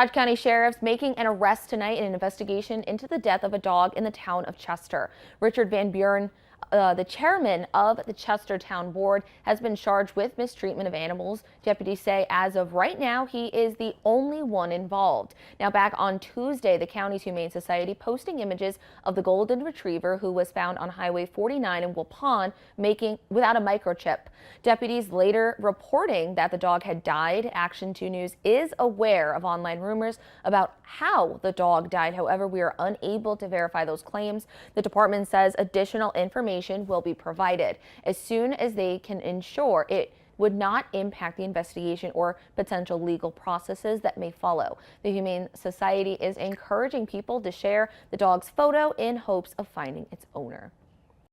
Dodge County Sheriff's making an arrest tonight in an investigation into the death of a dog in the town of Chester. Richard Van Buren, the chairman of the Chester Town Board, has been charged with mistreatment of animals. Deputies say as of right now, he is the only one involved. Now, back on Tuesday, the county's Humane Society posting images of the golden retriever who was found on Highway 49 in Waupun without a microchip. Deputies later reporting that the dog had died. Action 2 News is aware of online rumors about how the dog died. However, we are unable to verify those claims. The department says additional information will be provided as soon as they can ensure it would not impact the investigation or potential legal processes that may follow. The Humane Society is encouraging people to share the dog's photo in hopes of finding its owner.